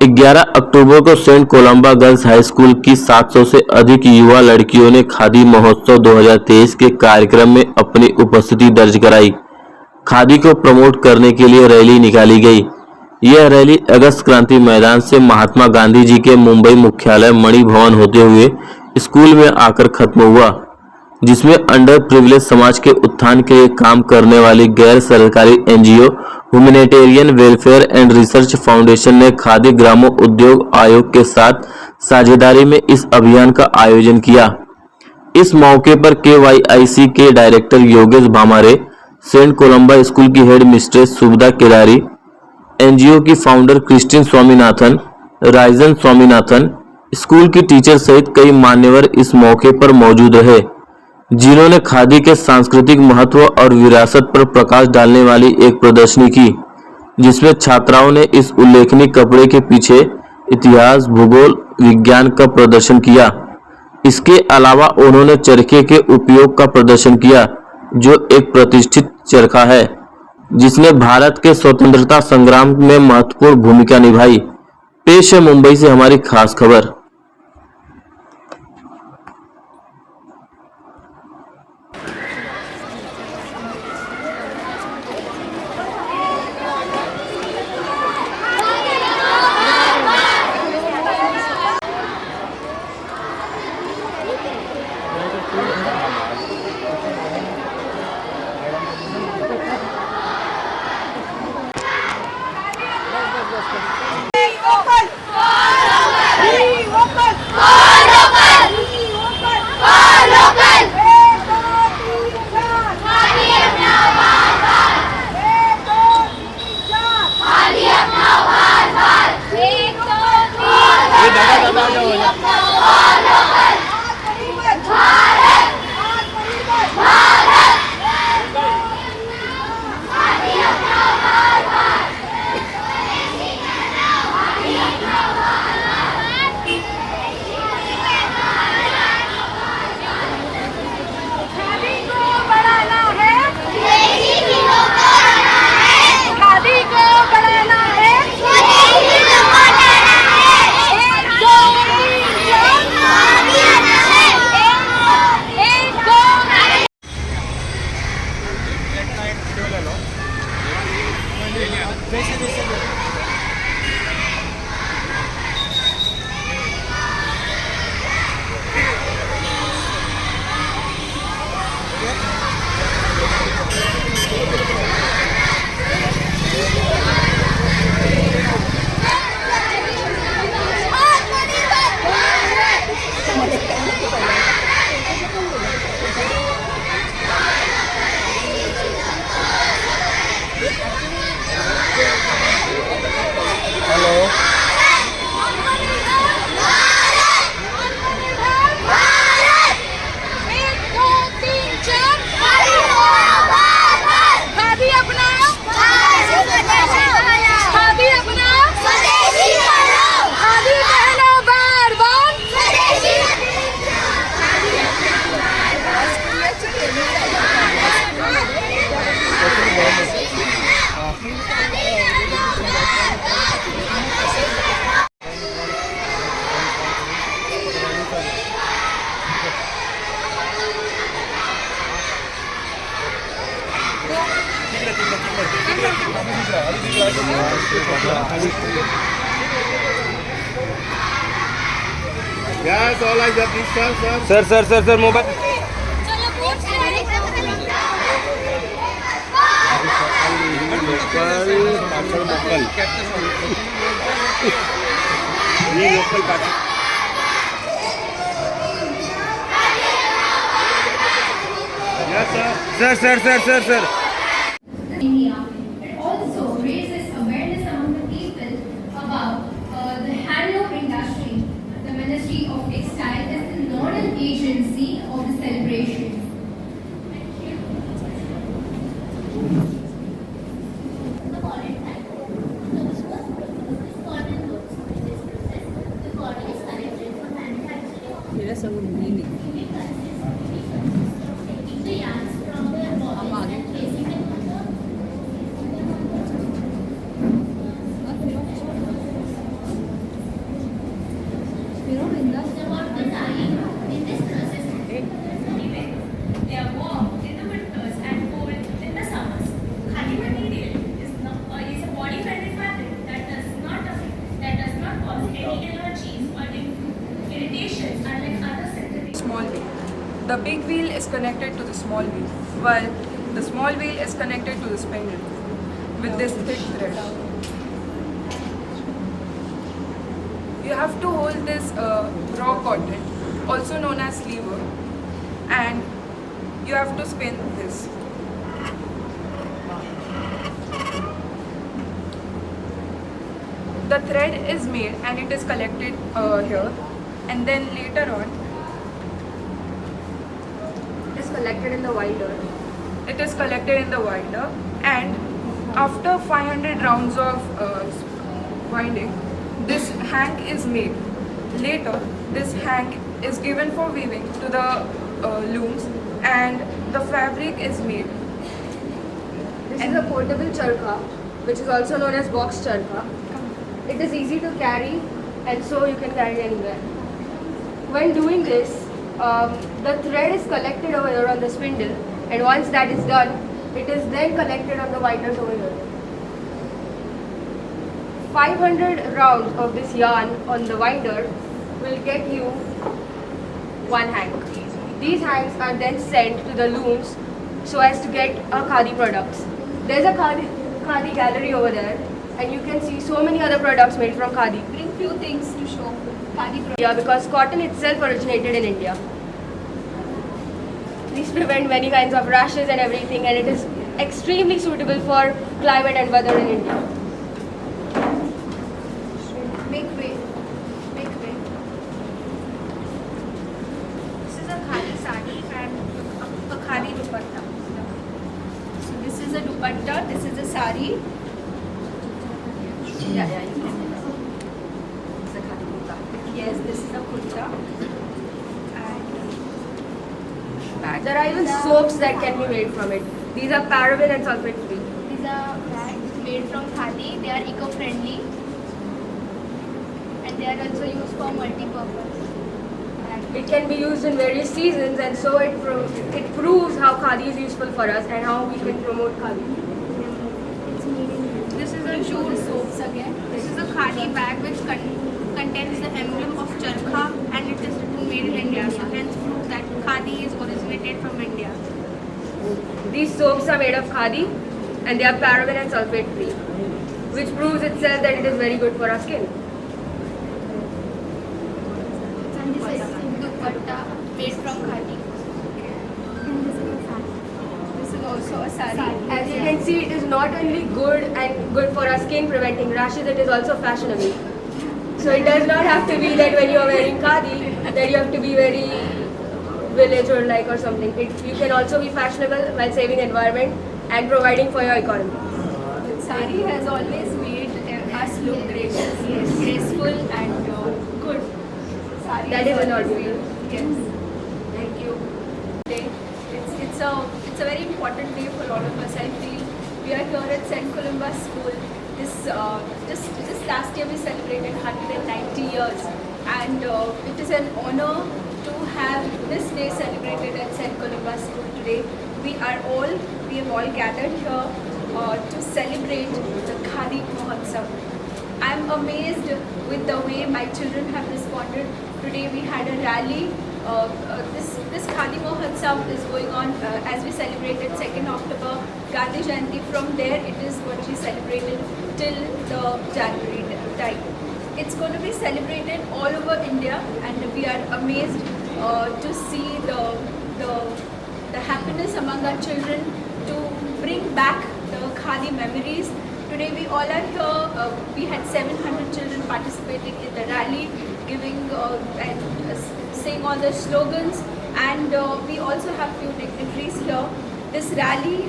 11 October को saint Columba girls high school की 700 से अधिक युवा लड़कियों ने खादी महोत्सव 2023 के कार्यक्रम में अपनी उपस्थिति दर्ज कराई। खादी को प्रमोट करने के लिए रैली निकाली गई। यह रैली अगस्त क्रांति मैदान से महात्मा गांधी जी के मुंबई मुख्यालय मणि भवन होते हुए स्कूल में आकर खत्म हुआ, जिसमें अंडर प्रिविलेज समाज के उत्थान के लिए काम करने वाली गैर सरकारी NGO humanitarian welfare and research foundation ने खादी ग्रामोद्योग आयोग के साथ साझेदारी में इस अभियान का आयोजन किया। इस मौके पर केवाईआईसी के director Yogesh Bhamare, saint Columba school की head mistress Suvidha Kedari, NGO की फाउंडर क्रिस्टिन स्वामीनाथन, राइजन स्वामीनाथन, स्कूल की टीचर सहित कई मान्यवर इस मौके पर मौजूद रहे, जिन्होंने खादी के सांस्कृतिक महत्व और विरासत पर प्रकाश डालने वाली एक प्रदर्शनी की, जिसमें छात्राओं ने इस उल्लेखनीय कपड़े के पीछे इतिहास, भूगोल, विज्ञान का प्रदर्शन किया। इसके अलावा उन्होंने चरखे के उपयोग का प्रदर्शन किया, जो एक प्रतिष्ठित चरखा है जिसने भारत के स्वतंत्रता संग्राम में महत्वपूर्ण भूमिका निभाई। पेश है मुंबई से हमारी खास खबर। Yes, all like that, please, sir, mobile. Yes, sir. India. It also raises awareness among the people about the handloom industry. The Ministry of Textile is the nodal agency of the celebration. small wheel. The big wheel is connected to the small wheel, while the small wheel is connected to the spindle with this thick thread. You have to hold this raw cotton, also known as lever, and you have to spin this. The thread is made and it is collected here, and then later on It is collected in the winder. it is collected in the winder, and after 500 rounds of winding, this hank is made. Later, this hank is given for weaving to the looms, and the fabric is made. This is a portable charkha, which is also known as box charkha. It is easy to carry, and so you can carry anywhere. When doing this, the thread is collected over here on the spindle, and once that is done, it is then collected on the winders over here. 500 rounds of this yarn on the winder will get you one hank. These hanks are then sent to the looms so as to get a khadi products. There's a khadi gallery over there, and you can see so many other products made from khadi. Bring few things to show khadi products. Yeah, because cotton itself originated in India. These prevent many kinds of rashes and everything, and it is extremely suitable for climate and weather in India. Make way. Make way. This is a khadi sari and a khadi dupatta. So this is a dupatta, this is a sari. Yeah, you can. It's a khadi kurta. Yes, this is a kurta. There are even soaps that can be made from it. These are paraben and sulfate free. These are bags made from khadi. They are eco-friendly, and they are also used for multi-purpose. It can be used in various seasons, and so it proves how khadi is useful for us and how we can promote khadi. This is a Jute soaps again. This is a khadi bag which contains the emblem of charkha, and it is written made in India. So hence proof that khadi is originated from India. These soaps are made of khadi, and they are paraben and sulfate free, which proves itself that it is very good for our skin. And this is dupatta made from khadi. This is also a sari. As you can see, it is not only good for our skin, preventing rashes, it is also fashionable. So it does not have to be that when you are wearing khadi, that you have to be very village or like or something. You can also be fashionable while saving the environment and providing for your economy. Sari has always made us look gracious, graceful and good. Sari That is an always ordinary. made- Yes. Thank you. Day. It's a very important day for all of us. I feel we are here at St. Columba's School. Just last year we celebrated 190 years, and it is an honor to have this day celebrated at St. Columba's School today. We have all gathered here to celebrate the Khadi Mahotsav. I'm amazed with the way my children have responded. Today we had a rally. This Khadi Mahotsav is going on as we celebrated 2nd October Gandhi Jayanti. From there it is going to be celebrated till the January time. It's going to be celebrated all over India, and we are amazed to see the happiness among our children to bring back the Khadi memories. Today we all are here. We had 700 children participating in the rally, giving and saying all the slogans, and we also have few dignitaries here. This rally,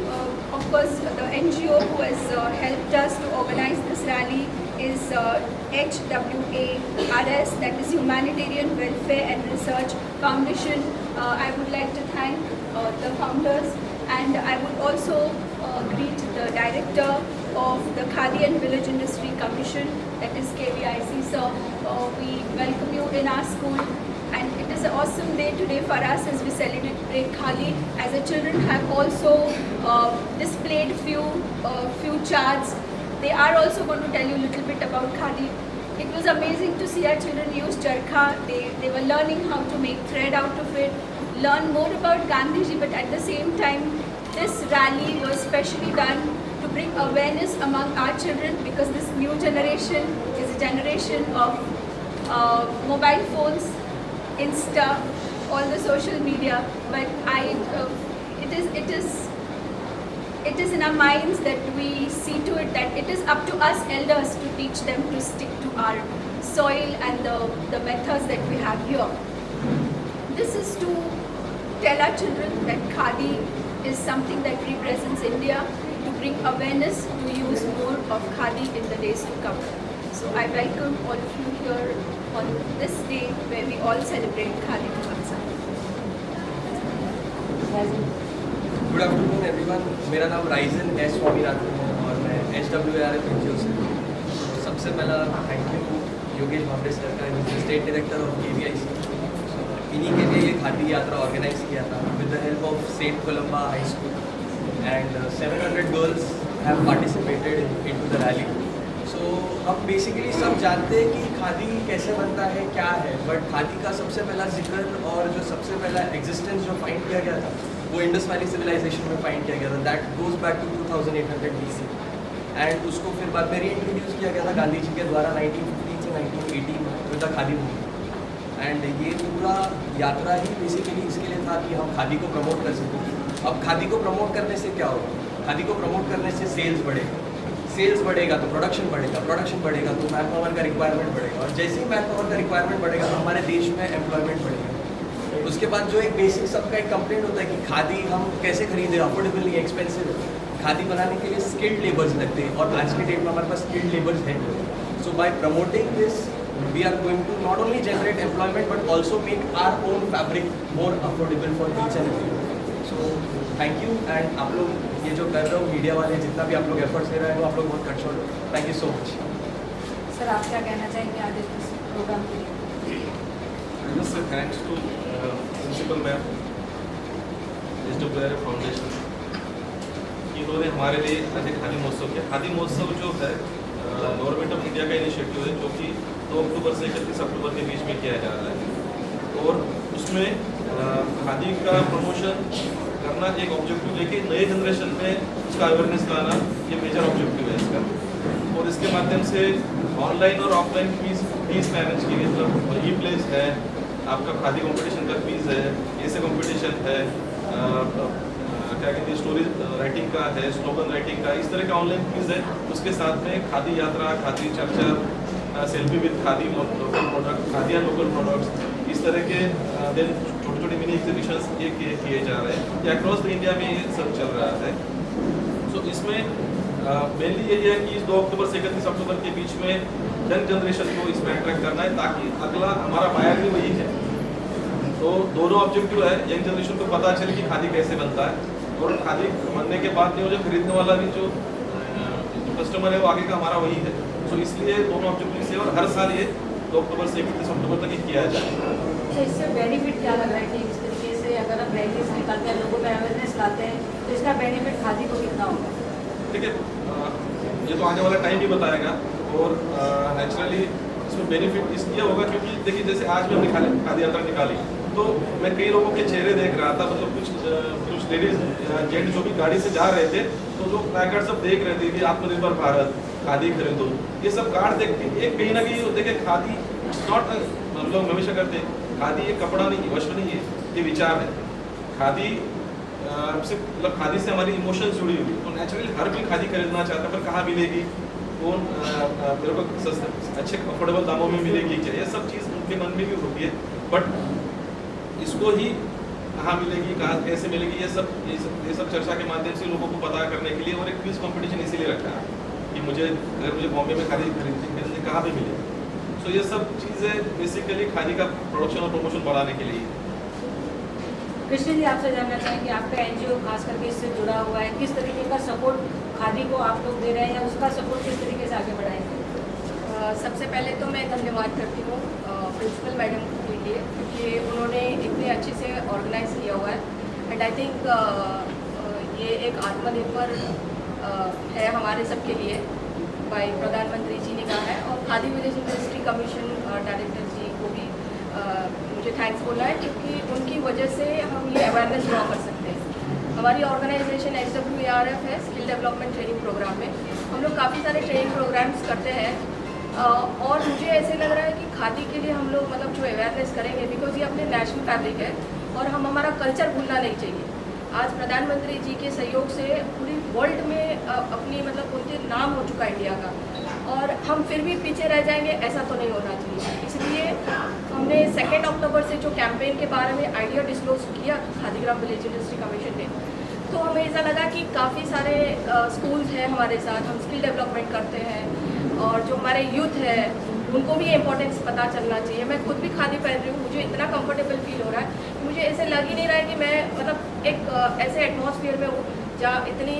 of course, the NGO who has helped us to organize this rally is HWARS, that is Humanitarian Welfare and Research Foundation. I would like to thank the founders, and I would also greet the director of the Khadi and Village Industry Commission, that is KVIC. Sir, we welcome you in our school, and it is an awesome day today for us as we celebrate Khadi. As the children have also displayed few charts. They are also going to tell you a little bit about Khadi. It was amazing to see our children use charkha. They were learning how to make thread out of it, learn more about Gandhiji, but at the same time, this rally was specially done to bring awareness among our children, because this new generation is a generation of mobile phones, Insta, all the social media. But it is in our minds that we see to it that it is up to us elders to teach them to stick to our soil and the methods that we have here. This is to tell our children that Khadi is something that represents India, to bring awareness to use more of Khadi in the days to come. So I welcome all of you here on this day where we all celebrate Khadi Mahotsav. Good afternoon everyone, मेरा नाम Ryzen S Swaminathan है और मैं HWARF NGO से हूँ। तो सबसे पहला थैंक यू योगेश भावड़े सर का, स्टेट डायरेक्टर ऑफ KVIC। इन्हीं के लिए ये खादी यात्रा ऑर्गेनाइज किया था with the help of saint Columba high school and 700 girls have participated into the rally. So अब बेसिकली सब जानते हैं कि खादी कैसे बनता है, क्या है, बट खादी का सबसे पहला जिक्र और जो सबसे पहला एग्जिस्टेंस जो फाइंड किया गया था वो इंडस वैली सिविलाइजेशन में फाइंड किया गया था। That goes back to 2800 BC and उसको फिर बाद में रीइंट्रोड्यूस किया गया था गांधी जी के द्वारा 1915 से 1918 में with the khadi movement. And ये पूरा यात्रा ही बेसिकली इसके लिए था कि हम खादी को प्रमोट कर सकें। अब खादी को प्रमोट करने से क्या होगा? खादी को प्रमोट करने से सेल्स बढ़ेगा, सेल्स बढ़ेगा तो प्रोडक्शन बढ़ेगा, प्रोडक्शन बढ़ेगा तो मैन पावर का रिक्वायरमेंट बढ़ेगा, और जैसे ही मैन पावर का रिक्वायरमेंट बढ़ेगा तो हमारे देश में एम्प्लॉयमेंट बढ़ेगा। उसके बाद जो एक बेसिक सबका एक कंप्लेंट होता है कि खादी हम कैसे खरीदें, अफोर्डेबल नहीं, एक्सपेंसिव है। खादी बनाने के लिए स्किल्ड लेबर्स लगते हैं और आज के डेट में हमारे पास स्किल्ड लेबर्स हैं। So by promoting this we are going to not only generate employment but also make our own fabric more affordable for each and every. So thank you. And आप लोग ये जो कर रहे हो मीडिया वाले, जितना भी आप लोग एफर्ट्स दे रहे हो, आप लोग बहुत कटशॉट हो। Thank you so much. Sir, आप क्या कहना चाहेंगे आज इस प्रोग्राम के लिए? Just say thanks to Principal Ma'am, HWARF Foundation, इन्होंने हमारे लिए आज एक खादी महोत्सव किया। खादी महोत्सव जो है गवर्नमेंट ऑफ इंडिया का इनिशिएटिव है, जो कि 2 अक्टूबर से 31 अक्टूबर के बीच में किया जा रहा है, और उसमें खादी का प्रमोशन करना एक ऑब्जेक्टिव लेके नए जनरेशन में उसका अवेयरनेस लाना, ये मेजर ऑब्जेक्टिव है इसका। और इसके माध्यम से ऑनलाइन और ऑफलाइन फीस मैनेज की गई, मतलब ई प्लेस है, आपका खादी कंपटीशन का क्विज है, ऐसे कंपटीशन है, क्या कहते हैं स्टोरी राइटिंग का है, स्लोगन राइटिंग का, इस तरह का ऑनलाइन क्विज है। उसके साथ में खादी यात्रा, खादी चर्चा, selfie with khadi local product, khadi and local products, इस तरह के देन छोटे छोटे मिनी एग्जीबिशंस ये किए जा रहे हैं। ये अक्रॉस द इंडिया में ये सब चल रहा है। सो इसमें मेनली यही है कि 2 अक्टूबर से 31 अक्टूबर के बीच में यंग जनरेशन को इसमें अट्रैक्ट करना है, ताकि अगला हमारा बायर भी वही है। तो दोनों ऑब्जेक्टिव है, यंग जनरेशन को पता चले कि खादी कैसे बनता है, और खादी बनने के बाद में जो खरीदने वाला भी जो कस्टमर है वो आगे का हमारा वही है। तो इसलिए दोनों ऑब्जेक्टिव से, और हर साल ये 2 अक्टूबर से 31 अक्टूबर तक ये किया जाए। तो इससे बेनिफिट क्या लग रहा है कि इस तरीके से अगर हम रैलीज निकालते हैं, लोगों में अवेयरनेस लाते हैं, तो इसका बेनिफिट खादी को कितना होगा? ठीक है, ये तो आने वाला टाइम भी बताएगा। और नेचुरली इसमें बेनिफिट इसलिए होगा क्योंकि देखिए, जैसे आज भी हमने खादी यात्रा निकाली, तो मैं कई लोगों के चेहरे देख रहा था, मतलब कुछ लेडीज जेंट्स जो भी गाड़ी से जा रहे थे, तो जो प्लैकार्ड सब देख रहे थे कि आत्मनिर्भर भारत, खादी खरीदो, ये सब कार्ड देख के एक कहीं ना कहीं देखिए, खादी नॉट, हम लोग हमेशा करते हैं खादी ये कपड़ा नहीं है, वस्त्र नहीं है, ये विचार है। खादी से मतलब खादी से हमारी इमोशंस जुड़ी हुई, तो नेचुरली हर कोई खादी खरीदना चाहता है, पर कहाँ मिलेगी, कौन मेरे को सस्ते अच्छे अफोर्डेबल दामों में मिलेगी क्या, ये सब चीज़ उनके मन में भी होती है। बट इसको ही कहाँ मिलेगी, कहाँ कैसे मिलेगी, ये सब चर्चा के माध्यम से लोगों को पता करने के लिए, और एक क्विज कंपटीशन इसीलिए रखा है कि अगर मुझे बॉम्बे में खादी खरीदने कहाँ पे मिले। तो ये सब चीज़ें बेसिकली खादी का प्रोडक्शन और प्रमोशन बढ़ाने के लिए। कृष्ण जी, आपसे जानना चाहेंगे, आपका एनजीओ खास करके इससे जुड़ा हुआ है, किस तरीके का सपोर्ट खादी को आप लोग दे रहे हैं, या उसका सपोर्ट किस तरीके से आगे बढ़ाएंगे? सबसे पहले तो मैं धन्यवाद करती हूँ प्रिंसिपल मैडम के लिए, क्योंकि उन्होंने इतने अच्छे से ऑर्गेनाइज किया हुआ है। एंड आई थिंक ये एक आत्मनिर्भर है हमारे सबके लिए, भाई प्रधानमंत्री जी ने कहा है, और Khadi village industry commission director ji को भी मुझे थैंक्स बोलना है, क्योंकि उनकी वजह से हम ये अवेयरनेस ड्रॉ कर सकते हैं। हमारी ऑर्गेनाइजेशन SWARF है, स्किल डेवलपमेंट ट्रेनिंग प्रोग्राम में हम लोग काफ़ी सारे ट्रेनिंग प्रोग्राम्स करते हैं, और मुझे ऐसे लग रहा है कि खादी के लिए हम लोग मतलब जो अवेयरनेस करेंगे, बिकॉज ये अपने नेशनल फैब्रिक है और हम हमारा कल्चर भूलना नहीं चाहिए। आज प्रधानमंत्री जी के सहयोग से पूरी वर्ल्ड में अपनी मतलब उनके नाम हो चुका है इंडिया का, और हम फिर भी पीछे रह जाएंगे, ऐसा तो नहीं होना चाहिए। इसलिए हमने 2 अक्टूबर से जो कैंपेन के बारे में आइडिया डिस्क्लोज किया खादीग्राम विलेज इंडस्ट्री कमीशन ने, तो हमें ऐसा लगा कि काफ़ी सारे स्कूल्स हैं हमारे साथ, हम स्किल डेवलपमेंट करते हैं, और जो हमारे यूथ है उनको भी इम्पोर्टेंस पता चलना चाहिए। मैं खुद भी खादी पहन रही हूँ, मुझे इतना कंफर्टेबल फील हो रहा है कि मुझे ऐसे लग ही नहीं रहा है कि मैं मतलब एक ऐसे एटमॉस्फेयर में हूँ जहाँ इतनी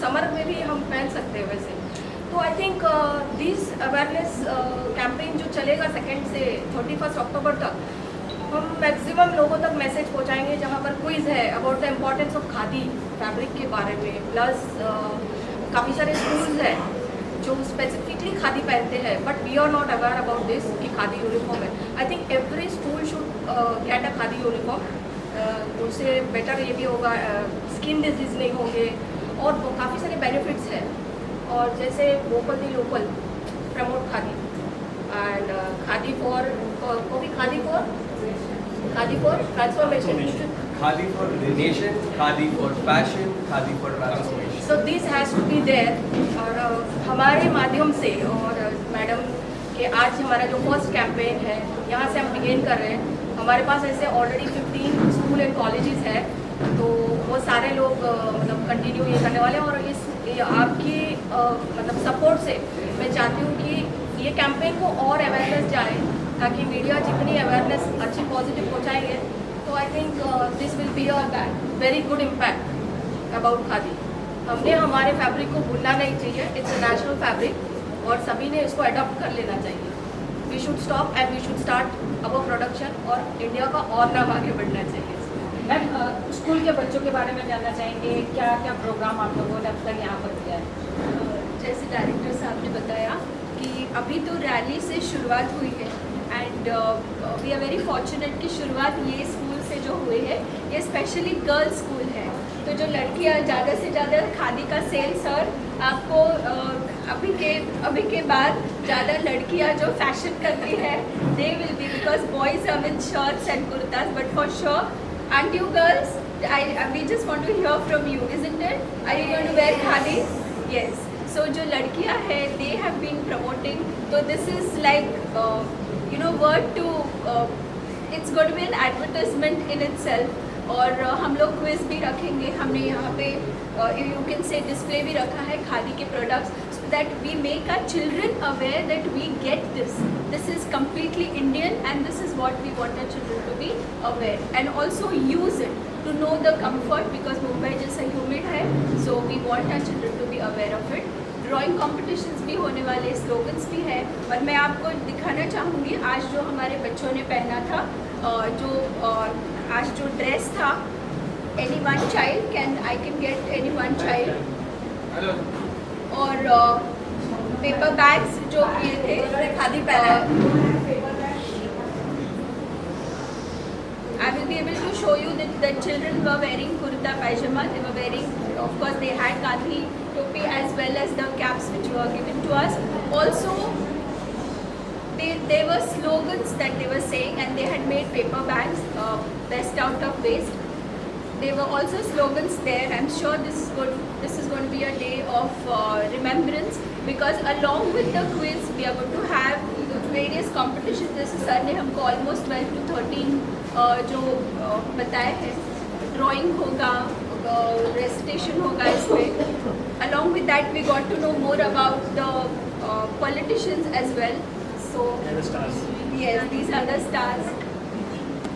समर में भी हम पहन सकते हैं वैसे। तो I think this awareness campaign जो चलेगा 2 से 31 अक्टूबर तक, हम मैक्सिमम लोगों तक मैसेज पहुंचाएंगे, जहां पर क्विज़ है about the importance of khadi fabric के बारे में, प्लस काफ़ी सारे स्कूल्स हैं जो स्पेसिफिकली खादी पहनते हैं, but we are not aware about this कि खादी यूनिफॉर्म है। I think every school should get a khadi uniform, उससे बेटर ये भी होगा, स्किन डिजीज नहीं होंगे, और काफ़ी सारे बेनिफिट्स हैं। और जैसे vocal the local, promote khadi, and khadi for transformation, Khadi for nation, Khadi for fashion, Khadi for transformation. So this has to be there. और हमारे माध्यम से, और मैडम के आज हमारा जो फर्स्ट कैंपेन है यहाँ से हम बिगिन कर रहे हैं। हमारे पास ऐसे ऑलरेडी 15 स्कूल एंड कॉलेजेस हैं, तो वो सारे लोग मतलब कंटिन्यू ये करने वाले हैं। और इस आपकी मतलब सपोर्ट से मैं चाहती हूँ कि ये कैंपेन को और अवेयरनेस जाए, ताकि मीडिया जितनी अवेयरनेस अच्छी पॉजिटिव पहुँचाएंगे, तो I think this will be a very good impact about khadi. हमने हमारे फैब्रिक को भूलना नहीं चाहिए, इट्स अ नेशनल फैब्रिक, और सभी ने इसको अडॉप्ट कर लेना चाहिए। We should stop and we should start our production, और इंडिया का और नाम आगे बढ़ना चाहिए। मैम, स्कूल के बच्चों के बारे में जानना चाहेंगे, क्या क्या प्रोग्राम आप लोगों ने अब तक यहाँ पर किया है? जैसे डायरेक्टर साहब ने बताया कि अभी तो रैली से शुरुआत हुई है, and we are very fortunate कि शुरुआत ये स्कूल से जो हुई है, ये स्पेशली गर्ल्स स्कूल है। तो जो लड़कियाँ ज़्यादा से ज़्यादा खादी का सेल्स, और आपको अभी के बाद ज़्यादा लड़कियाँ जो फैशन करती है, they will be, because boys are with shirts and kurtas, but for sure, aren't you girls? We just want to hear from you, isn't it? Are you going to wear khadi? Yes. So जो लड़कियाँ हैं, they have been promoting. So this is like word to it's going to be an advertisement in itself. और हम लोग quiz भी रखेंगे। हमने यहाँ पे यू कैन से डिस्प्ले भी रखा है खादी के products, so that we make our children aware that we get this is completely Indian, and this is what we want our children to be aware, and also use it to know the comfort, because Mumbai जैसा humid है, so we want our children to be aware of it. Drawing competitions भी होने वाले, slogans भी है। और मैं आपको दिखाना चाहूँगी आज जो हमारे बच्चों ने पहना था, आज जो ड्रेस था, any one child I can get any one child, और पेपर बैग्स जो किए थे, खादी पहना। I will be able to show you that the children were wearing kurta pajama. They were wearing, of course, they had Gandhi topi as well as the caps which were given to us. Also, there were slogans that they were saying, and they had made paper bags, best out of waste. There were also slogans there. I'm sure this is going to be a day of remembrance, because along with the quiz, we are going to have various competitions. जैसे sir ने हमको almost 12 to 13 जो बताए हैं, drawing होगा, recitation होगा इसमें। Along with that, we got to know more about the politicians as well. So the stars. Yes, these are the stars.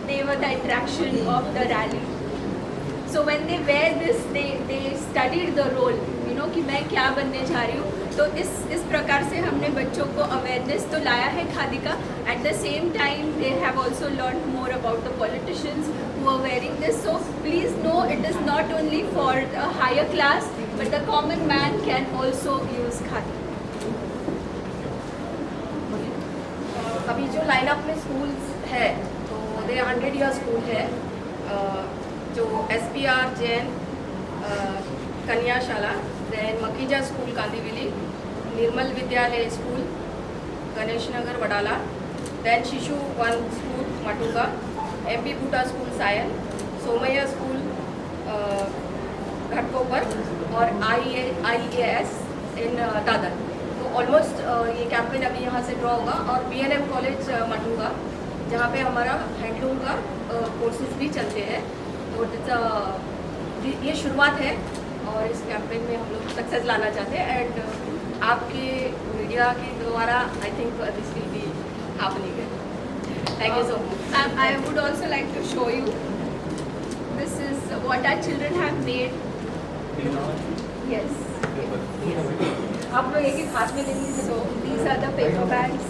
They were the attraction of the rally. So when they wear this, they studied the role, कि मैं क्या बनने जा रही हूँ। तो इस प्रकार से हमने बच्चों को अवेयरनेस तो लाया है खादी का। At the same time they have also learn more about the politicians who are wearing this. So please know, it is not only for the higher class, but the common man can also use khadi. जो lineup में schools है तो दे 100 year school है, जो SPR Jain Kanyashala, then Makhija school Kandivali, Nirmal Vidyalaya school Ganesh Nagar Wadala, then Shishu Van school Matunga, MP Buta school Sion, Somaiya school Ghatkopar और IAS इन दादर। तो almost ये campaign अभी यहाँ से ड्रॉ होगा। और BNM कॉलेज मटुगा जहाँ पे हमारा हैंडलूम का कोर्सेज भी चलते हैं। तो ये शुरुआत है और इस कैंपेन में हम लोग सक्सेस लाना चाहते हैं एंड आपके मीडिया के द्वारा I think this will be happening. Thank you so much. I would also like to show you. This is what our children have made. Yes. आप लोग एक एक हाथ में लेंगे। So these are the paper bags.